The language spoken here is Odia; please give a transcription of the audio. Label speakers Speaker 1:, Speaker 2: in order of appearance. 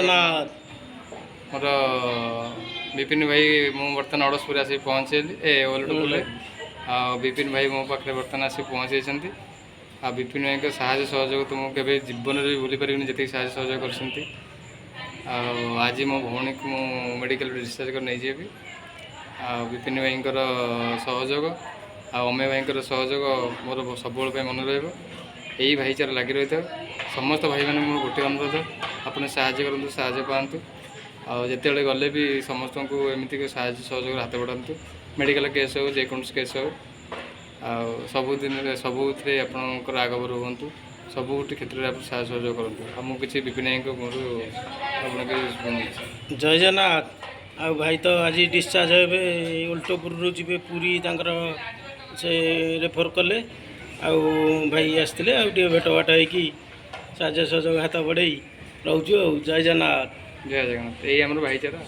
Speaker 1: ଜଗନ୍ନାଥ।
Speaker 2: ମୋର ବିପିନ ଭାଇ ମୁଁ ବର୍ତ୍ତମାନ ଅଡ଼ଶପୁର ଆସି ପହଞ୍ଚିଲି ଓଲଟପୁରରେ। ଆଉ ବିପିନ ଭାଇ ମୋ ପାଖରେ ବର୍ତ୍ତମାନ ଆସି ପହଞ୍ଚିଛନ୍ତି। ଆଉ ବିପିନ ଭାଇଙ୍କ ସାହାଯ୍ୟ ସହଯୋଗ ତ ମୁଁ କେବେ ଜୀବନରେ ବି ଭୁଲି ପାରିବିନି, ଯେତିକି ସାହାଯ୍ୟ ସହଯୋଗ କରିଛନ୍ତି। ଆଉ ଆଜି ମୋ ଭଉଣୀକୁ ମୁଁ ମେଡ଼ିକାଲରୁ ଡିସଚାର୍ଜ କରି ନେଇଯିବି। ଆଉ ବିପିନ ଭାଇଙ୍କର ସହଯୋଗ ଆଉ ଅମୟ ଭାଇଙ୍କର ସହଯୋଗ ମୋର ସବୁବେଳେ ପାଇଁ ମନେ ରହିବ। ଏହି ଭାଇଚାରା ଲାଗି ରହିଥାଉ। ସମସ୍ତ ଭାଇମାନଙ୍କୁ ମୋର ଗୋଟିଏ ଅନୁରୋଧ, ଆପଣ ସାହାଯ୍ୟ କରନ୍ତୁ, ସାହାଯ୍ୟ ପାଆନ୍ତୁ। ଆଉ ଯେତେବେଳେ ଗଲେ ବି ସମସ୍ତଙ୍କୁ ଏମିତି ସାହାଯ୍ୟ ସହଯୋଗରେ ହାତ ବଢ଼ାନ୍ତୁ। ମେଡ଼ିକାଲ କେସ୍ ହେଉ, ଯେକୌଣସି କେସ୍ ହେଉ, ଆଉ ସବୁଦିନରେ ସବୁଥିରେ ଆପଣଙ୍କର ଆଗଭର ହୁଅନ୍ତୁ। ସବୁଠି କ୍ଷେତ୍ରରେ ଆପଣ ସାହାଯ୍ୟ ସହଯୋଗ କରନ୍ତୁ। ଆଉ ମୁଁ କିଛି ବିପିନ ଭାଇଙ୍କ ମୁହଁରୁ ଆପଣଙ୍କୁ ଶୁଣୁଛି।
Speaker 1: ଜୟ ଜଗନ୍ନାଥ। ଆଉ ଭାଇ ତ ଆଜି ଡିସଚାର୍ଜ ହେବେ, ଓଲଟପୁରରୁ ଯିବେ ପୁରୀ, ତାଙ୍କର ସେ ରେଫର କଲେ। ଆଉ ଭାଇ ଆସିଥିଲେ, ଆଉ ଟିକେ ଭେଟ ବାଟ ହେଇକି ସାହାଯ୍ୟ ସହଯୋଗ ହାତ ବଢ଼େଇ ରହୁଛୁ। ଆଉ ଜୟ ଜଗନ୍ନାଥ।
Speaker 2: ଜୟ ଜଗନ୍ନାଥ। ଏଇ ଆମର ଭାଇଚାରା।